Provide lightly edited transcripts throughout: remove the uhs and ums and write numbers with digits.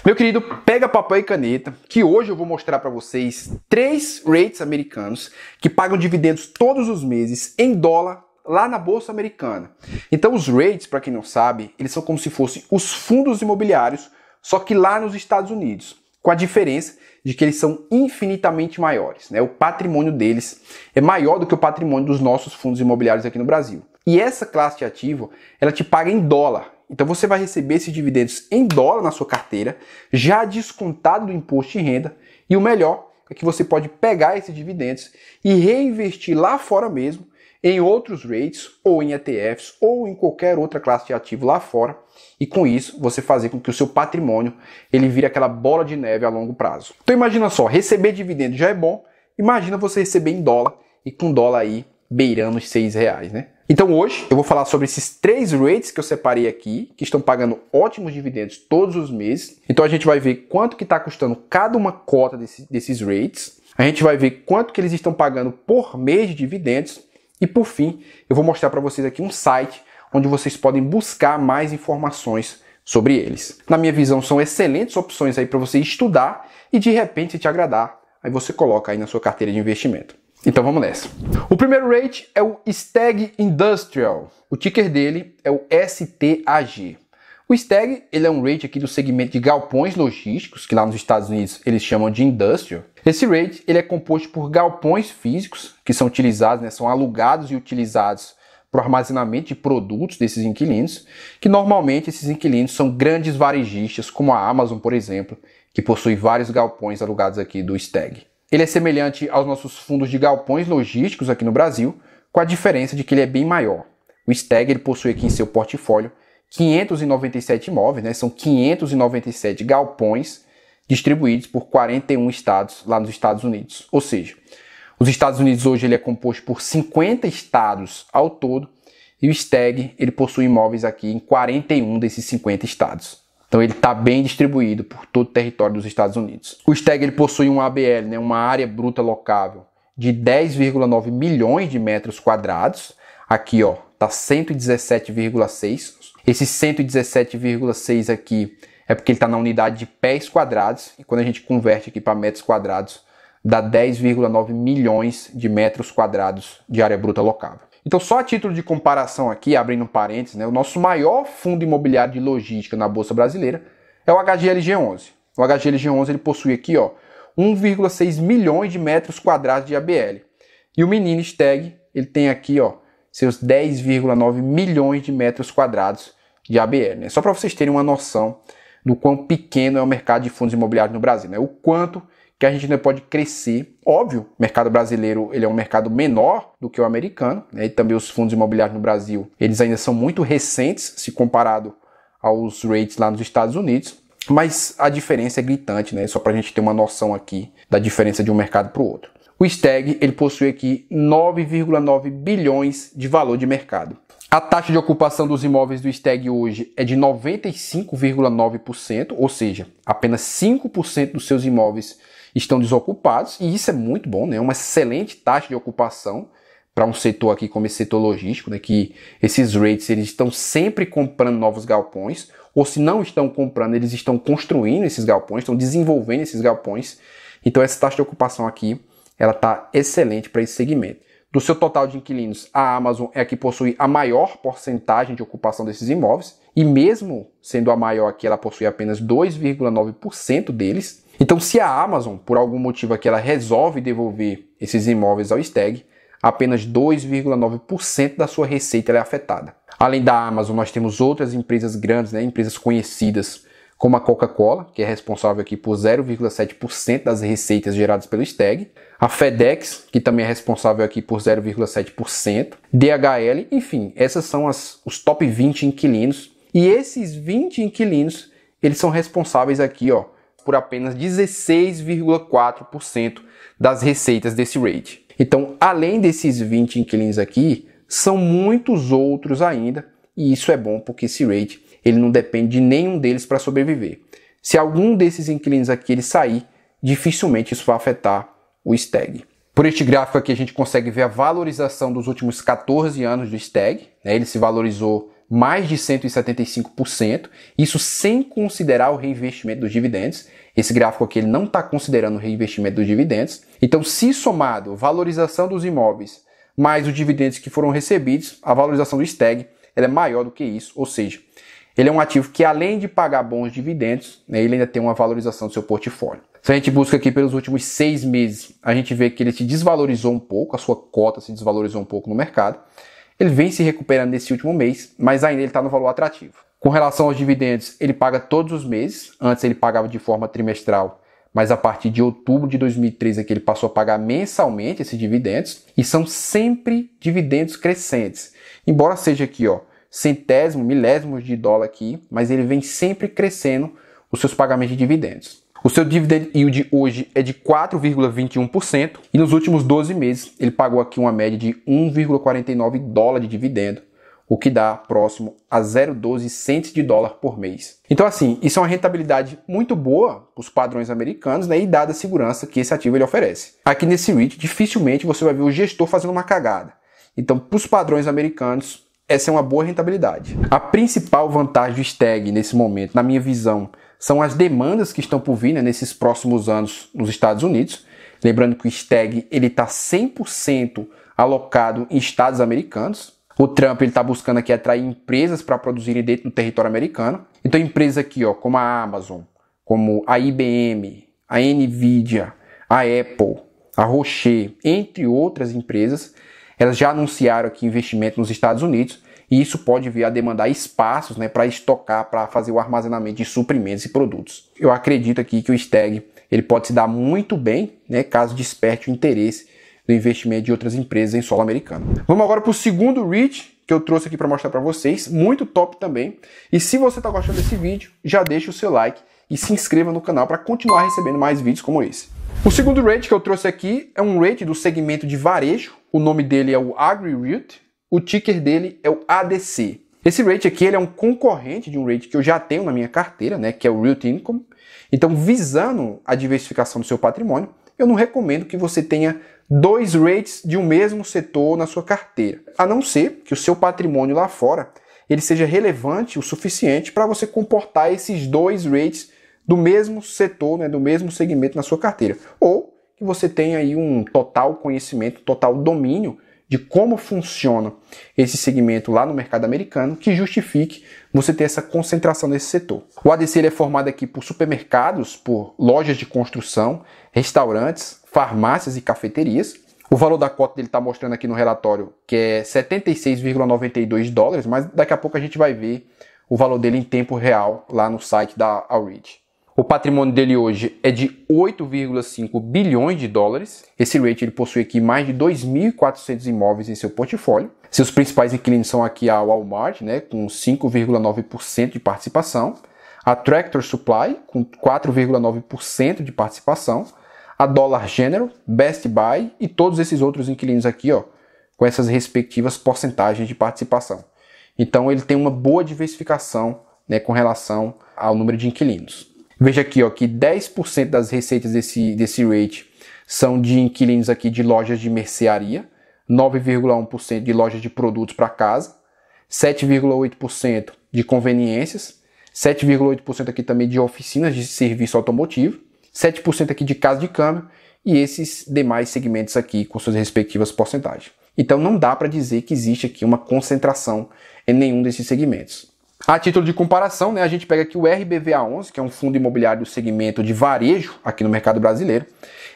Meu querido, pega papel e caneta, que hoje eu vou mostrar para vocês 3 REITs americanos que pagam dividendos todos os meses em dólar lá na Bolsa Americana. Então os REITs, para quem não sabe, eles são como se fossem os fundos imobiliários, só que lá nos Estados Unidos, com a diferença de que eles são infinitamente maiores, né? O patrimônio deles é maior do que o patrimônio dos nossos fundos imobiliários aqui no Brasil. E essa classe de ativo, ela te paga em dólar. Então você vai receber esses dividendos em dólar na sua carteira, já descontado do imposto de renda, e o melhor é que você pode pegar esses dividendos e reinvestir lá fora mesmo, em outros REITs, ou em ETFs, ou em qualquer outra classe de ativo lá fora, e com isso você fazer com que o seu patrimônio ele vire aquela bola de neve a longo prazo. Então imagina só, receber dividendo já é bom, imagina você receber em dólar, e com dólar aí beirando os R$6, né? Então hoje eu vou falar sobre esses 3 REITs que eu separei aqui, que estão pagando ótimos dividendos todos os meses. Então a gente vai ver quanto que está custando cada uma cota desses REITs, a gente vai ver quanto que eles estão pagando por mês de dividendos, e por fim, eu vou mostrar para vocês aqui um site onde vocês podem buscar mais informações sobre eles. Na minha visão, são excelentes opções aí para você estudar e de repente, se te agradar, aí você coloca aí na sua carteira de investimento. Então vamos nessa. O primeiro REIT é o STAG Industrial. O ticker dele é o STAG. O STAG ele é um REIT aqui do segmento de galpões logísticos, que lá nos Estados Unidos eles chamam de Industrial. Esse REIT ele é composto por galpões físicos que são utilizados, né, são alugados e utilizados para o armazenamento de produtos desses inquilinos, que normalmente esses inquilinos são grandes varejistas, como a Amazon, por exemplo, que possui vários galpões alugados aqui do STAG. Ele é semelhante aos nossos fundos de galpões logísticos aqui no Brasil, com a diferença de que ele é bem maior. O STAG ele possui aqui em seu portfólio 597 imóveis, né? São 597 galpões distribuídos por 41 estados lá nos Estados Unidos. Ou seja, os Estados Unidos hoje ele é composto por 50 estados ao todo, e o STAG ele possui imóveis aqui em 41 desses 50 estados. Então ele está bem distribuído por todo o território dos Estados Unidos. O STAG ele possui um ABL, né, uma área bruta locável, de 10,9 milhões de metros quadrados. Aqui ó, está 117,6. Esse 117,6 aqui é porque ele está na unidade de pés quadrados, e quando a gente converte aqui para metros quadrados, dá 10,9 milhões de metros quadrados de área bruta locável. Então, só a título de comparação aqui, abrindo um parênteses, né, o nosso maior fundo imobiliário de logística na Bolsa Brasileira é o HGLG11. O HGLG11 ele possui aqui ó, 1,6 milhões de metros quadrados de ABL. E o menino STAG ele tem aqui ó, seus 10,9 milhões de metros quadrados de ABL. Né? Só para vocês terem uma noção do quão pequeno é o mercado de fundos imobiliários no Brasil. Né? O quanto que a gente ainda pode crescer. Óbvio, o mercado brasileiro ele é um mercado menor do que o americano, né? E também os fundos imobiliários no Brasil, eles ainda são muito recentes se comparado aos REITs lá nos Estados Unidos, mas a diferença é gritante, né? Só para a gente ter uma noção aqui da diferença de um mercado para o outro. O STAG ele possui aqui 9,9 bilhões de valor de mercado. A taxa de ocupação dos imóveis do STAG hoje é de 95,9%, ou seja, apenas 5% dos seus imóveis estão desocupados, e isso é muito bom, né? Uma excelente taxa de ocupação para um setor aqui como esse setor logístico, né? Que esses REITs eles estão sempre comprando novos galpões, ou se não estão comprando, eles estão construindo esses galpões, estão desenvolvendo esses galpões. Então essa taxa de ocupação aqui, ela está excelente para esse segmento. Do seu total de inquilinos, a Amazon é a que possui a maior porcentagem de ocupação desses imóveis, e mesmo sendo a maior aqui, ela possui apenas 2,9% deles. Então, se a Amazon, por algum motivo aqui, ela resolve devolver esses imóveis ao STAG, apenas 2,9% da sua receita é afetada. Além da Amazon, nós temos outras empresas grandes, né, empresas conhecidas, como a Coca-Cola, que é responsável aqui por 0,7% das receitas geradas pelo STAG, a FedEx, que também é responsável aqui por 0,7%, DHL, enfim, essas são os top 20 inquilinos, e esses 20 inquilinos, eles são responsáveis aqui, ó, por apenas 16,4% das receitas desse REIT. Então, além desses 20 inquilinos aqui, são muitos outros ainda, e isso é bom porque esse REIT ele não depende de nenhum deles para sobreviver. Se algum desses inquilinos aqui ele sair, dificilmente isso vai afetar o STAG. Por este gráfico aqui a gente consegue ver a valorização dos últimos 14 anos do STAG, né? Ele se valorizou mais de 175%, isso sem considerar o reinvestimento dos dividendos. Esse gráfico aqui ele não está considerando o reinvestimento dos dividendos. Então, se somado valorização dos imóveis mais os dividendos que foram recebidos, a valorização do STAG ela é maior do que isso, ou seja, ele é um ativo que além de pagar bons dividendos, né, ele ainda tem uma valorização do seu portfólio. Se a gente busca aqui pelos últimos 6 meses, a gente vê que ele se desvalorizou um pouco, a sua cota se desvalorizou um pouco no mercado. Ele vem se recuperando nesse último mês, mas ainda ele está no valor atrativo. Com relação aos dividendos, ele paga todos os meses. Antes ele pagava de forma trimestral, mas a partir de outubro de 2013 aqui ele passou a pagar mensalmente esses dividendos. E são sempre dividendos crescentes. Embora seja aqui, ó, centésimo, milésimos de dólar aqui, mas ele vem sempre crescendo os seus pagamentos de dividendos. O seu dividend yield hoje é de 4,21% e nos últimos 12 meses ele pagou aqui uma média de 1,49 dólar de dividendo, o que dá próximo a 0,12 cents de dólar por mês. Então assim, isso é uma rentabilidade muito boa para os padrões americanos, né, e dada a segurança que esse ativo ele oferece. Aqui nesse REIT, dificilmente você vai ver o gestor fazendo uma cagada. Então, para os padrões americanos, essa é uma boa rentabilidade. A principal vantagem do STAG nesse momento, na minha visão, são as demandas que estão por vir, né, nesses próximos anos nos Estados Unidos. Lembrando que o STAG está 100% alocado em estados americanos. O Trump está buscando aqui atrair empresas para produzirem dentro do território americano. Então empresas aqui, ó, como a Amazon, como a IBM, a Nvidia, a Apple, a Rocher, entre outras empresas, elas já anunciaram aqui investimento nos Estados Unidos e isso pode vir a demandar espaços, né, para estocar, para fazer o armazenamento de suprimentos e produtos. Eu acredito aqui que o STAG ele pode se dar muito bem, né, caso desperte o interesse do investimento de outras empresas em solo americano. Vamos agora para o segundo REIT que eu trouxe aqui para mostrar para vocês, muito top também. E se você está gostando desse vídeo, já deixa o seu like e se inscreva no canal para continuar recebendo mais vídeos como esse. O segundo REIT que eu trouxe aqui é um REIT do segmento de varejo. O nome dele é o AgriREIT, o ticker dele é o ADC. Esse REIT aqui ele é um concorrente de um REIT que eu já tenho na minha carteira, né, que é o REIT Income. Então, visando a diversificação do seu patrimônio, eu não recomendo que você tenha 2 REITs de um mesmo setor na sua carteira, a não ser que o seu patrimônio lá fora ele seja relevante o suficiente para você comportar esses 2 REITs do mesmo setor, né, do mesmo segmento na sua carteira, ou que você tenha aí um total conhecimento, total domínio de como funciona esse segmento lá no mercado americano, que justifique você ter essa concentração nesse setor. O ADC ele é formado aqui por supermercados, por lojas de construção, restaurantes, farmácias e cafeterias. O valor da cota dele está mostrando aqui no relatório que é 76,92 dólares, mas daqui a pouco a gente vai ver o valor dele em tempo real lá no site da AllREIT. O patrimônio dele hoje é de 8,5 bilhões de dólares. Esse REIT ele possui aqui mais de 2.400 imóveis em seu portfólio. Seus principais inquilinos são aqui a Walmart, né, com 5,9% de participação, a Tractor Supply, com 4,9% de participação, a Dollar General, Best Buy e todos esses outros inquilinos aqui, ó, com essas respectivas porcentagens de participação. Então ele tem uma boa diversificação, né, com relação ao número de inquilinos. Veja aqui, ó, que 10% das receitas desse REIT são de inquilinos aqui de lojas de mercearia, 9,1% de lojas de produtos para casa, 7,8% de conveniências, 7,8% aqui também de oficinas de serviço automotivo, 7% aqui de casa de câmbio e esses demais segmentos aqui com suas respectivas porcentagens. Então não dá para dizer que existe aqui uma concentração em nenhum desses segmentos. A título de comparação, né, a gente pega aqui o RBVA11, que é um fundo imobiliário do segmento de varejo aqui no mercado brasileiro.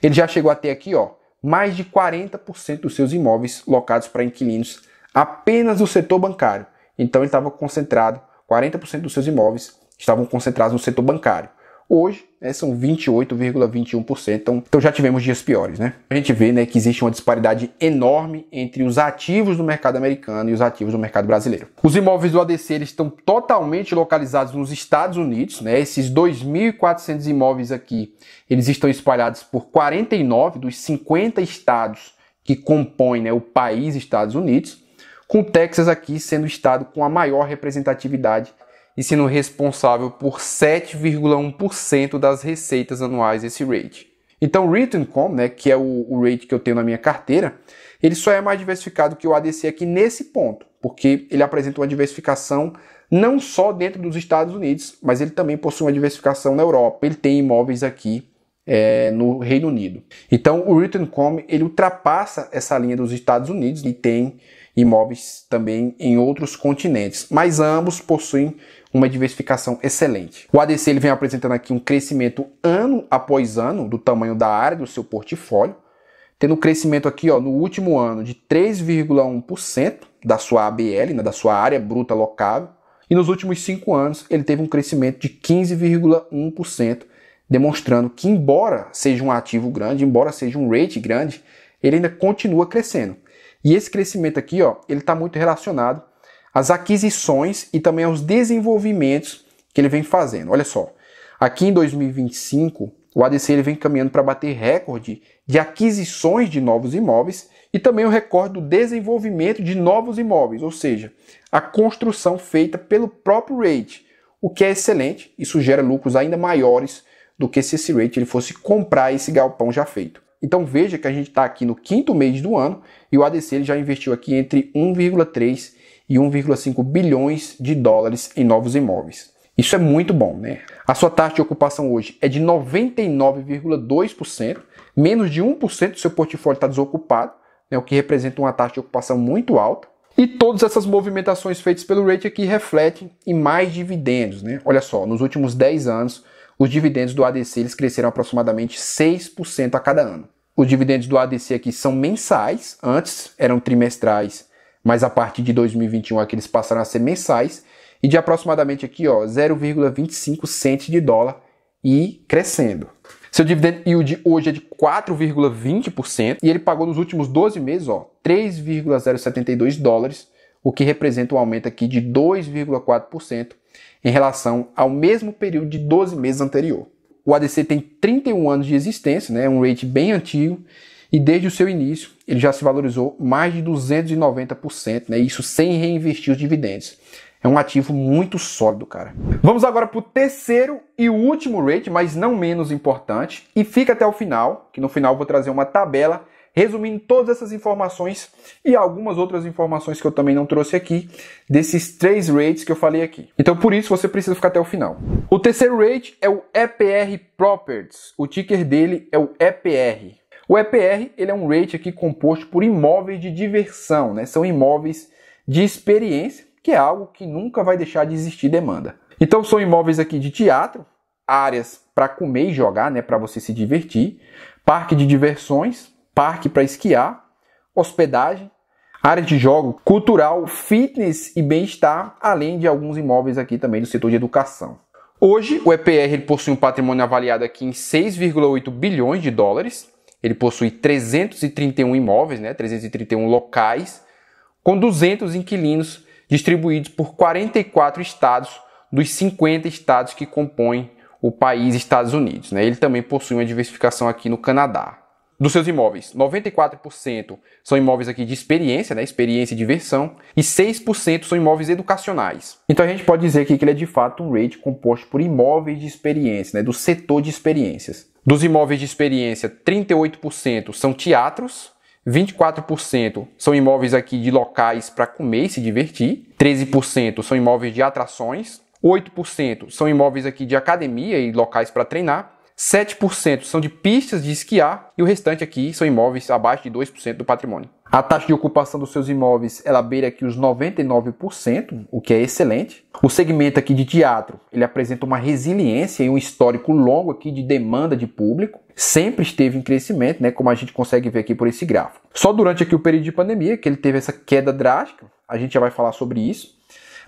Ele já chegou a ter aqui, ó, mais de 40% dos seus imóveis locados para inquilinos apenas no setor bancário. Então ele estava concentrado, 40% dos seus imóveis estavam concentrados no setor bancário. Hoje, né, são 28,21%, então já tivemos dias piores, né? A gente vê, né, que existe uma disparidade enorme entre os ativos do mercado americano e os ativos do mercado brasileiro. Os imóveis do ADC eles estão totalmente localizados nos Estados Unidos, né? Esses 2.400 imóveis aqui, eles estão espalhados por 49 dos 50 estados que compõem, né, o país Estados Unidos, com o Texas aqui sendo o estado com a maior representatividade e sendo responsável por 7,1% das receitas anuais desse REIT. Então o REIT Income, né, que é o REIT que eu tenho na minha carteira, ele só é mais diversificado que o ADC aqui nesse ponto, porque ele apresenta uma diversificação não só dentro dos Estados Unidos, mas ele também possui uma diversificação na Europa. Ele tem imóveis aqui no Reino Unido. Então o Realty.com ele ultrapassa essa linha dos Estados Unidos e tem imóveis também em outros continentes, mas ambos possuem uma diversificação excelente. O ADC ele vem apresentando aqui um crescimento ano após ano do tamanho da área do seu portfólio, tendo um crescimento aqui no último ano de 3,1% da sua ABL, da sua área bruta locável, e nos últimos 5 anos ele teve um crescimento de 15,1%, demonstrando que embora seja um ativo grande, embora seja um rate grande, ele ainda continua crescendo. E esse crescimento aqui, ele está muito relacionado às aquisições e também aos desenvolvimentos que ele vem fazendo. Olha só, aqui em 2025, o ADC ele vem caminhando para bater recorde de aquisições de novos imóveis e também o recorde do desenvolvimento de novos imóveis, ou seja, a construção feita pelo próprio rate, o que é excelente. Isso gera lucros ainda maiores do que se esse rate ele fosse comprar esse galpão já feito. Então veja que a gente está aqui no 5º mês do ano e o ADC ele já investiu aqui entre 1,3 e 1,5 bilhões de dólares em novos imóveis. Isso é muito bom, né? A sua taxa de ocupação hoje é de 99,2%, menos de 1% do seu portfólio está desocupado, o que representa uma taxa de ocupação muito alta. E todas essas movimentações feitas pelo rate aqui refletem em mais dividendos, né? Olha só, nos últimos 10 anos, os dividendos do ADC eles cresceram aproximadamente 6% a cada ano. Os dividendos do ADC aqui são mensais, antes eram trimestrais, mas a partir de 2021 aqui eles passaram a ser mensais, e de aproximadamente aqui 0,25 cents de dólar e crescendo. Seu dividend yield hoje é de 4,20% e ele pagou nos últimos 12 meses 3,072 dólares, o que representa um aumento aqui de 2,4% em relação ao mesmo período de 12 meses anterior. O ADC tem 31 anos de existência, um rate bem antigo, e desde o seu início ele já se valorizou mais de 290%, isso sem reinvestir os dividendos. É um ativo muito sólido, cara. Vamos agora para o terceiro e último rate, mas não menos importante, e fica até o final, que no final eu vou trazer uma tabela resumindo todas essas informações e algumas outras informações que eu também não trouxe aqui, desses 3 rates que eu falei aqui. Então por isso você precisa ficar até o final. O terceiro rate é o EPR Properties, o ticker dele é o EPR. O EPR ele é um rate aqui composto por imóveis de diversão, são imóveis de experiência, que é algo que nunca vai deixar de existir demanda. Então são imóveis aqui de teatro, áreas para comer e jogar, para você se divertir, parque de diversões, parque para esquiar, hospedagem, área de jogo, cultural, fitness e bem-estar, além de alguns imóveis aqui também do setor de educação. Hoje, o EPR ele possui um patrimônio avaliado aqui em 6,8 bilhões de dólares, ele possui 331 imóveis, 331 locais, com 200 inquilinos distribuídos por 44 estados dos 50 estados que compõem o país Estados Unidos. Ele também possui uma diversificação aqui no Canadá. Dos seus imóveis, 94% são imóveis aqui de experiência, experiência e diversão, e 6% são imóveis educacionais. Então a gente pode dizer aqui que ele é de fato um rate composto por imóveis de experiência, do setor de experiências. Dos imóveis de experiência, 38% são teatros, 24% são imóveis aqui de locais para comer e se divertir, 13% são imóveis de atrações, 8% são imóveis aqui de academia e locais para treinar, 7% são de pistas de esquiar e o restante aqui são imóveis abaixo de 2% do patrimônio. A taxa de ocupação dos seus imóveis, ela beira aqui os 99%, o que é excelente. O segmento aqui de teatro, ele apresenta uma resiliência e um histórico longo aqui de demanda de público. Sempre esteve em crescimento, como a gente consegue ver aqui por esse gráfico. Só durante aqui o período de pandemia que ele teve essa queda drástica, a gente já vai falar sobre isso.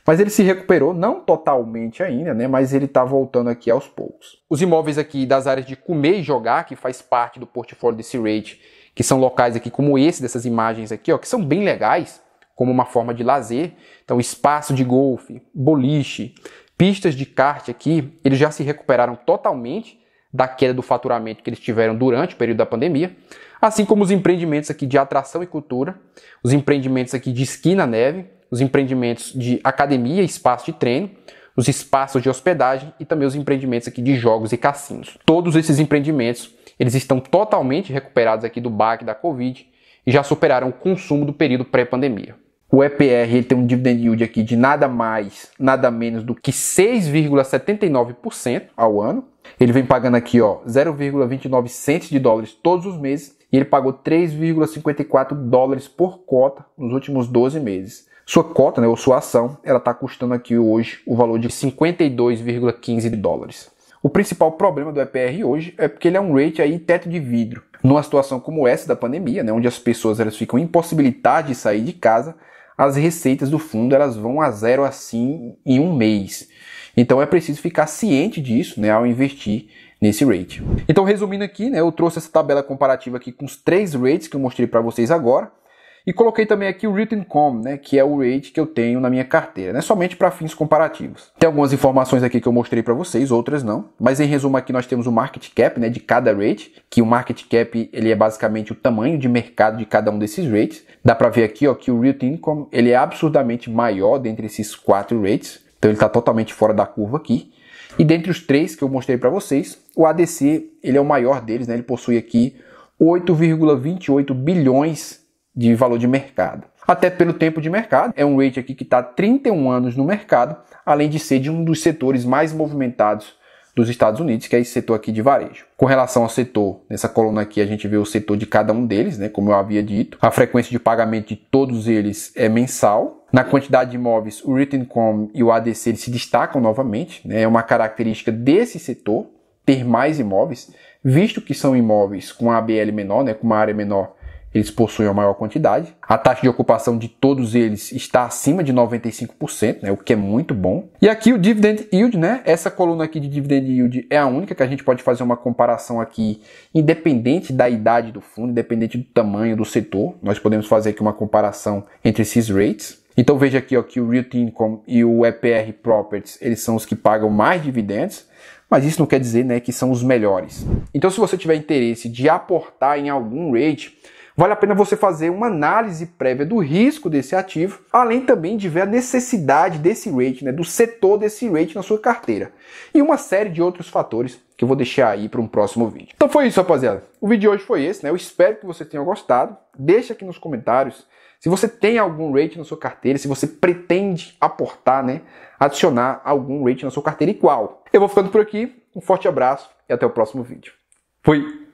Mas ele se recuperou, não totalmente ainda, mas ele está voltando aqui aos poucos. Os imóveis aqui das áreas de comer e jogar, que faz parte do portfólio desse rate, que são locais aqui como esse, dessas imagens aqui, que são bem legais, como uma forma de lazer. Então, espaço de golfe, boliche, pistas de kart aqui, eles já se recuperaram totalmente da queda do faturamento que eles tiveram durante o período da pandemia, assim como os empreendimentos aqui de atração e cultura, os empreendimentos aqui de esqui na neve, os empreendimentos de academia e espaço de treino, os espaços de hospedagem e também os empreendimentos aqui de jogos e cassinos. Todos esses empreendimentos, eles estão totalmente recuperados aqui do baque da Covid e já superaram o consumo do período pré-pandemia. O EPR ele tem um dividend yield aqui de nada mais, nada menos do que 6,79% ao ano. Ele vem pagando aqui, ó, 0,29 cents de dólares todos os meses e ele pagou 3,54 dólares por cota nos últimos 12 meses. Sua cota, né, ou sua ação, ela está custando aqui hoje o valor de 52,15 dólares. O principal problema do EPR hoje é porque ele é um rate aí teto de vidro. Numa situação como essa da pandemia, né, onde as pessoas elas ficam impossibilitadas de sair de casa, as receitas do fundo elas vão a zero assim em um mês. Então é preciso ficar ciente disso, né, ao investir nesse rate. Então, resumindo aqui, né, eu trouxe essa tabela comparativa aqui com os 3 rates que eu mostrei para vocês agora. E coloquei também aqui o Real Income, né, que é o rate que eu tenho na minha carteira, né, somente para fins comparativos. Tem algumas informações aqui que eu mostrei para vocês, outras não. Mas em resumo aqui nós temos o market cap, né, de cada rate, que o market cap ele é basicamente o tamanho de mercado de cada um desses rates. Dá para ver aqui, ó, que o Real Income ele é absurdamente maior dentre esses 4 rates. Então ele está totalmente fora da curva aqui. E dentre os 3 que eu mostrei para vocês, o ADC ele é o maior deles, né, ele possui aqui 8,28 bilhões de valor de mercado. Até pelo tempo de mercado, é um rate aqui que está 31 anos no mercado, além de ser de um dos setores mais movimentados dos Estados Unidos, que é esse setor aqui de varejo. Com relação ao setor, nessa coluna aqui a gente vê o setor de cada um deles, né, como eu havia dito. A frequência de pagamento de todos eles é mensal. Na quantidade de imóveis, o Real Income e o ADC eles se destacam novamente, né, é uma característica desse setor, ter mais imóveis, visto que são imóveis com ABL menor, né, com uma área menor, eles possuem a maior quantidade. A taxa de ocupação de todos eles está acima de 95%, né, o que é muito bom. E aqui o Dividend Yield, né, essa coluna aqui de Dividend Yield é a única que a gente pode fazer uma comparação aqui, independente da idade do fundo, independente do tamanho do setor. Nós podemos fazer aqui uma comparação entre esses rates. Então veja aqui, ó, que o Real Income e o EPR Properties, eles são os que pagam mais dividendos. Mas isso não quer dizer, né, que são os melhores. Então se você tiver interesse de aportar em algum rate, vale a pena você fazer uma análise prévia do risco desse ativo, além também de ver a necessidade desse rate, né, do setor desse rate na sua carteira. E uma série de outros fatores que eu vou deixar aí para um próximo vídeo. Então foi isso, rapaziada. O vídeo de hoje foi esse, né? Eu espero que você tenha gostado. Deixa aqui nos comentários se você tem algum rate na sua carteira, se você pretende aportar, né, adicionar algum rate na sua carteira e qual. Eu vou ficando por aqui. Um forte abraço e até o próximo vídeo. Fui!